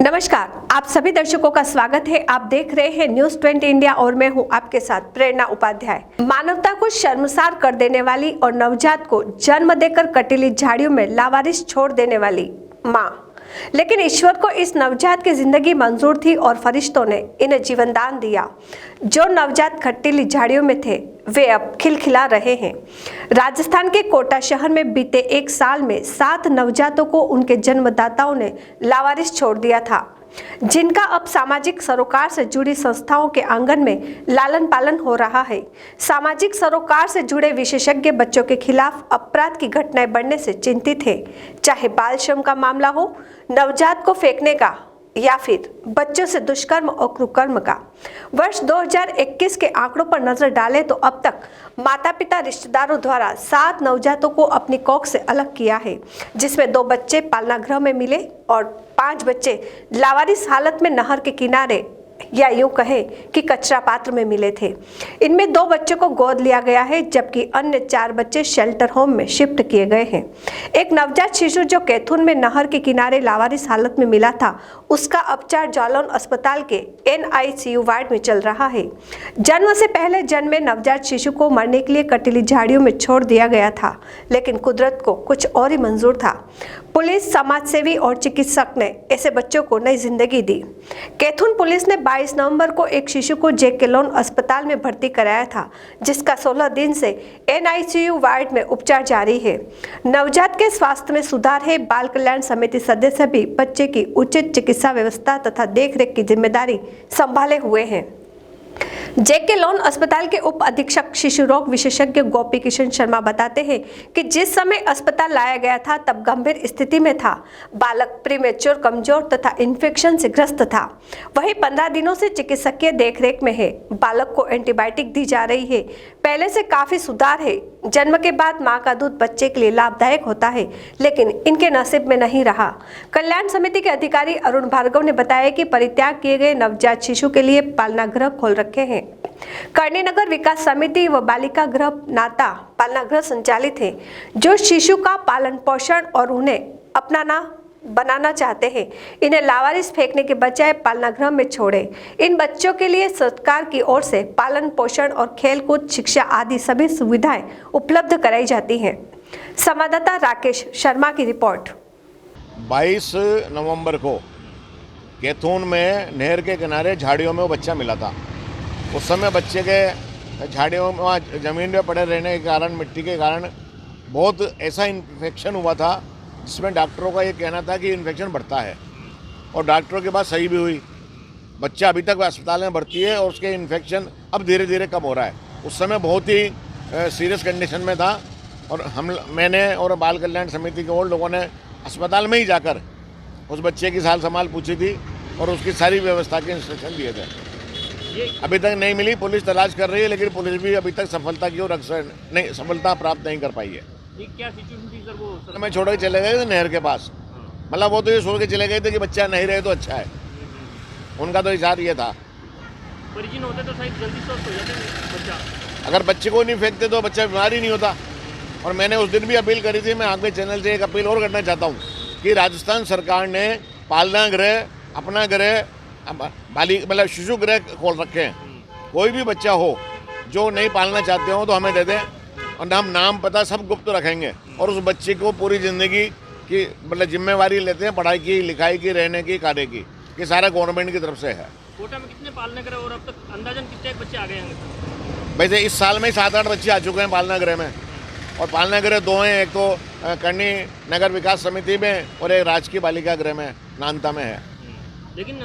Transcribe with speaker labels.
Speaker 1: नमस्कार, आप सभी दर्शकों का स्वागत है। आप देख रहे हैं न्यूज़ 20 इंडिया और मैं हूं आपके साथ प्रेरणा उपाध्याय। मानवता को शर्मसार कर देने वाली और नवजात को जन्म देकर कटीली झाड़ियों में लावारिस छोड़ देने वाली मां, लेकिन ईश्वर को इस नवजात की जिंदगी मंजूर थी और फरिश्तों ने इन्हें जीवन दान दिया। जो नवजात कटीली झाड़ियों में थे वे अब खिलखिला रहे हैं। राजस्थान के कोटा शहर में बीते एक साल में 7 नवजातों को उनके जन्मदाताओं ने लावारिस छोड़ दिया था, जिनका अब सामाजिक सरोकार से जुड़ी संस्थाओं के आंगन में लालन पालन हो रहा है। सामाजिक सरोकार से जुड़े विशेषज्ञ बच्चों के खिलाफ अपराध की घटनाएं बढ़ने से चिंतित है, चाहे बाल श्रम का मामला हो, नवजात को फेंकने का या फिर बच्चों से दुष्कर्म और कुकर्म का। वर्ष 2021 के आंकड़ों पर नजर डालें तो अब तक माता पिता रिश्तेदारों द्वारा 7 नवजातों को अपनी कोख से अलग किया है, जिसमें 2 बच्चे पालना गृह में मिले और 5 बच्चे लावारिस हालत में नहर के किनारे या यूं कहे कि कचरा पात्र में मिले थे। इनमें 2 बच्चों को गोद लिया गया है, जबकि अन्य 4 बच्चे शेल्टर होम में शिफ्ट किए गए हैं। एक नवजात शिशु जो कैथून में नहर के किनारे लावारिस हालत में मिला था, उसका उपचार जालौन अस्पताल के NICU वार्ड में चल रहा है। जन्म से पहले जन्मे नवजात शिशु को मरने के लिए कटीली झाड़ियों में छोड़ दिया गया था, लेकिन कुदरत को कुछ और ही मंजूर था। पुलिस, समाजसेवी और चिकित्सक ने ऐसे बच्चों को नई जिंदगी दी। कैथून पुलिस ने 22 नवंबर को एक शिशु को JK लोन अस्पताल में भर्ती कराया था, जिसका 16 दिन से NICU वार्ड में उपचार जारी है। नवजात के स्वास्थ्य में सुधार है। बाल कल्याण समिति सदस्य भी बच्चे की उचित चिकित्सा व्यवस्था तथा देखरेख की जिम्मेदारी संभाले हुए हैं। JK लोन अस्पताल के उप अधीक्षक शिशु रोग विशेषज्ञ गोपी किशन शर्मा बताते हैं कि जिस समय अस्पताल लाया गया था तब गंभीर स्थिति में था। बालक प्रीमेच्योर, कमजोर तथा इन्फेक्शन से ग्रस्त था। वहीं 15 दिनों से चिकित्सकीय देखरेख में है। बालक को एंटीबायोटिक दी जा रही है। पहले से काफी सुधार है। जन्म के बाद मां का दूध बच्चे के लिए लाभदायक होता है, लेकिन इनके नसीब में नहीं रहा। कल्याण समिति के अधिकारी अरुण भार्गव ने बताया कि परित्याग किए गए नवजात शिशु के लिए पालना गृह खोल रखे हैं। करणी नगर विकास समिति व बालिका गृह नाता पालना गृह संचालित है, जो शिशु का पालन पोषण और उन्हें अपनाना बनाना चाहते हैं। इन्हें लावारिस फेंकने के बजाय पालना गृह में छोड़े। इन बच्चों के लिए सरकार की ओर से पालन पोषण और खेलकूद, शिक्षा आदि सभी सुविधाएं उपलब्ध कराई जाती हैं। संवाददाता राकेश शर्मा की रिपोर्ट।
Speaker 2: 22 नवंबर को कैथून में नहर के किनारे झाड़ियों में वो बच्चा मिला था। उस समय बच्चे के झाड़ियों में ज़मीन में पड़े रहने के कारण, मिट्टी के कारण बहुत ऐसा इन्फेक्शन हुआ था, जिसमें डॉक्टरों का ये कहना था कि इन्फेक्शन बढ़ता है, और डॉक्टरों के बात सही भी हुई। बच्चा अभी तक अस्पताल में भर्ती है और उसके इन्फेक्शन अब धीरे धीरे कम हो रहा है। उस समय बहुत ही सीरियस कंडीशन में था, और मैंने और बाल कल्याण समिति के और लोगों ने अस्पताल में ही जाकर उस बच्चे की साल संभाल पूछी थी और उसकी सारी व्यवस्था के इंस्ट्रक्शन दिए थे। अभी तक नहीं मिली। पुलिस तलाश कर रही है, लेकिन पुलिस भी अभी तक सफलता की ओर सफलता प्राप्त नहीं कर पाई है।
Speaker 3: क्या सिचुएशन थी सर? वो
Speaker 2: मैं छोड़ के चले गए थे नहर के पास। मतलब वो तो ये सोच के चले गए थे कि बच्चा नहीं रहे तो अच्छा है। उनका तो विचार ये था।
Speaker 3: परिजन होते तो शायद जल्दी स्वस्थ हो जाते बच्चा।
Speaker 2: अगर बच्चे को नहीं फेंकते तो बच्चा बीमार ही नहीं होता। और मैंने उस दिन भी अपील करी थी। मैं आगे चैनल से एक अपील और करना चाहता हूँ कि राजस्थान सरकार ने पालना गृह, अपना गृह, मतलब शिशु गृह खोल रखे हैं। कोई भी बच्चा हो जो नहीं पालना चाहते हो तो हमें दे दें, और हम नाम पता सब गुप्त रखेंगे, और उस बच्चे को पूरी ज़िंदगी की मतलब जिम्मेवारी लेते हैं, पढ़ाई की, लिखाई की, रहने की, खाने की। ये सारा गवर्नमेंट की तरफ से है।
Speaker 3: कोटा में कितने पालने गृह और अब तक अंदाजन कितने बच्चे आ गए हैं?
Speaker 2: वैसे इस साल में 7-8 बच्चे आ चुके हैं पालना गृह में, और पालना गृह 2 हैं। एक तो करणी नगर विकास समिति में और एक राजकीय बालिका गृह में नानता में है।
Speaker 3: लेकिन